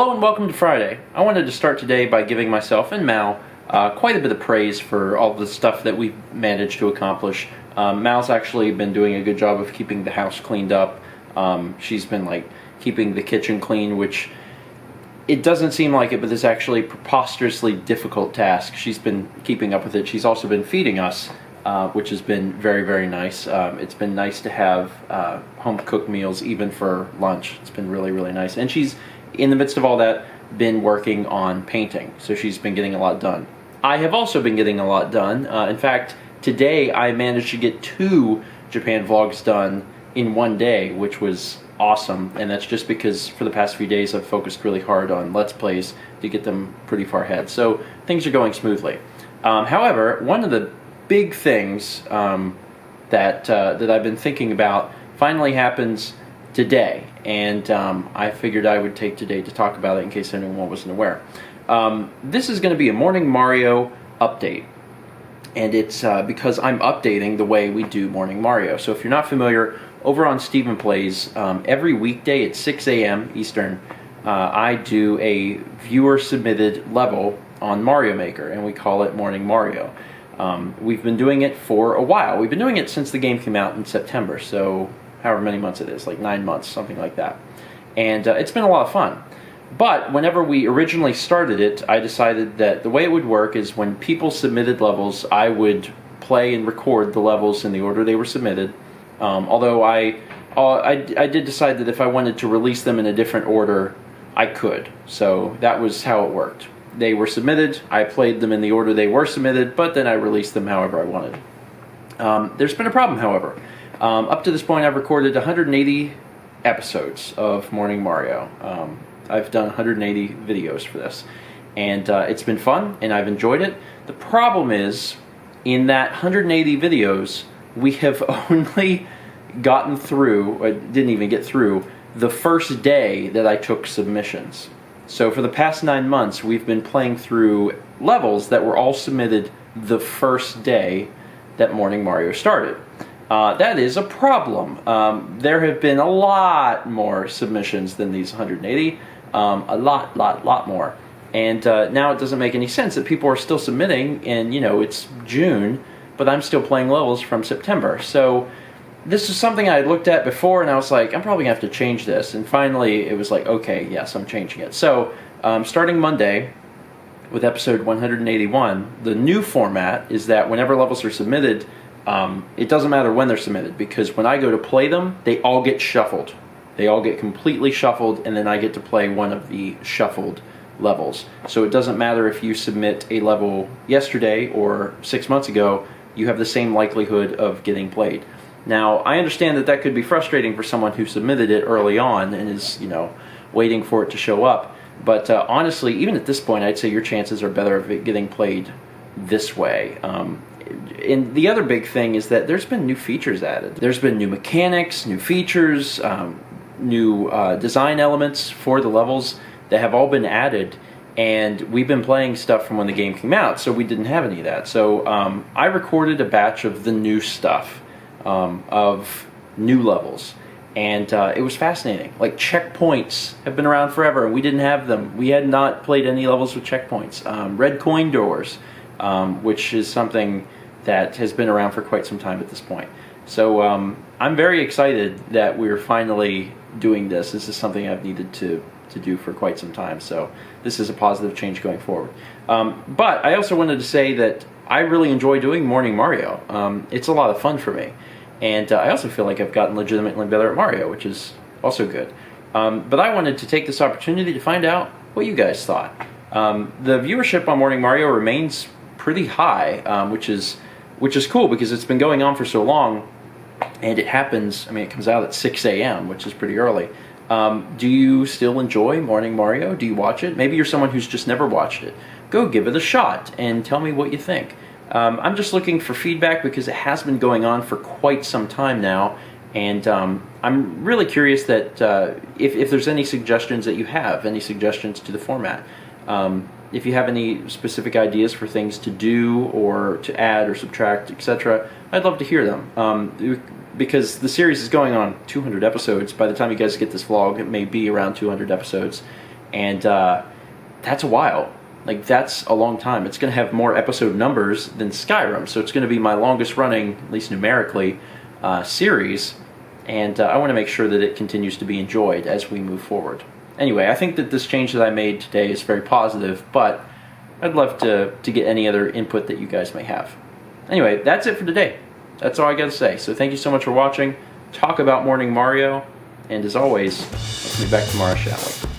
Hello and welcome to Friday. I wanted to start today by giving myself and Mal quite a bit of praise for all the stuff that we've managed to accomplish. Mal's actually been doing a good job of keeping the house cleaned up. She's been keeping the kitchen clean, which it doesn't seem like it, but it's actually a preposterously difficult task. She's been keeping up with it. She's also been feeding us, which has been very, very nice. It's been nice to have home-cooked meals even for lunch. It's been really, really nice. And she's, in the midst of all that, been working on painting. So she's been getting a lot done. I have also been getting a lot done. In fact, today I managed to get 2 Japan vlogs done in one day, which was awesome. And that's just because for the past few days I've focused really hard on Let's Plays to get them pretty far ahead. So things are going smoothly. However, one of the big things that I've been thinking about finally happens today, and I figured I would take today to talk about it in case anyone wasn't aware. This is going to be a Morning Mario update, and it's because I'm updating the way we do Morning Mario. So if you're not familiar, over on Stephen Plays, every weekday at 6 a.m. Eastern, I do a viewer-submitted level on Mario Maker, and we call it Morning Mario. We've been doing it for a while. We've been doing it since the game came out in September, so however many months it is, like 9 months, something like that. And it's been a lot of fun. But whenever we originally started it, I decided that the way it would work is when people submitted levels, I would play and record the levels in the order they were submitted. Although I did decide that if I wanted to release them in a different order, I could. So that was how it worked. They were submitted, I played them in the order they were submitted, but then I released them however I wanted. There's been a problem, however. Up to this point, I've recorded 180 episodes of Morning Mario. I've done 180 videos for this, and it's been fun, and I've enjoyed it. The problem is, in that 180 videos, we have only gotten through, or didn't even get through, the first day that I took submissions. So for the past 9 months, we've been playing through levels that were all submitted the first day that Morning Mario started. That is a problem. There have been a lot more submissions than these 180. A lot more. And now it doesn't make any sense that people are still submitting, and it's June, but I'm still playing levels from September. So this is something I had looked at before, and I was like, I'm probably going to have to change this. And finally, it was like, okay, yes, I'm changing it. So starting Monday with episode 181, the new format is that whenever levels are submitted, it doesn't matter when they're submitted, because when I go to play them, they all get shuffled. They all get completely shuffled, and then I get to play one of the shuffled levels. So it doesn't matter if you submit a level yesterday or 6 months ago, you have the same likelihood of getting played. Now, I understand that that could be frustrating for someone who submitted it early on and is, waiting for it to show up. But honestly, even at this point, I'd say your chances are better of it getting played this way. And the other big thing is that there's been new features added. There's been new mechanics, new features, new design elements for the levels that have all been added. And we've been playing stuff from when the game came out, so we didn't have any of that. So I recorded a batch of the new stuff, of new levels. And it was fascinating. Like, checkpoints have been around forever, and we didn't have them. We had not played any levels with checkpoints. Red coin doors, which is something that has been around for quite some time at this point. So I'm very excited that we're finally doing this. This is something I've needed to do for quite some time. So this is a positive change going forward. But I also wanted to say that I really enjoy doing Morning Mario. It's a lot of fun for me. And I also feel like I've gotten legitimately better at Mario, which is also good. But I wanted to take this opportunity to find out what you guys thought. The viewership on Morning Mario remains pretty high, which is cool because it's been going on for so long, and it comes out at 6 a.m., which is pretty early. Do you still enjoy Morning Mario? Do you watch it? Maybe you're someone who's just never watched it. Go give it a shot and tell me what you think. I'm just looking for feedback because it has been going on for quite some time now, and I'm really curious that if there's any suggestions that you have, any suggestions to the format. If you have any specific ideas for things to do or to add or subtract, etc., I'd love to hear them. Because the series is going on 200 episodes. By the time you guys get this vlog, it may be around 200 episodes. and that's a while. Like, that's a long time. It's going to have more episode numbers than Skyrim, so it's going to be my longest running, at least numerically, series, and I want to make sure that it continues to be enjoyed as we move forward. Anyway, I think that this change that I made today is very positive, but I'd love to get any other input that you guys may have. Anyway, that's it for today. That's all I got to say. So thank you so much for watching. Talk about Morning Mario, and as always, let's meet back tomorrow, shall we?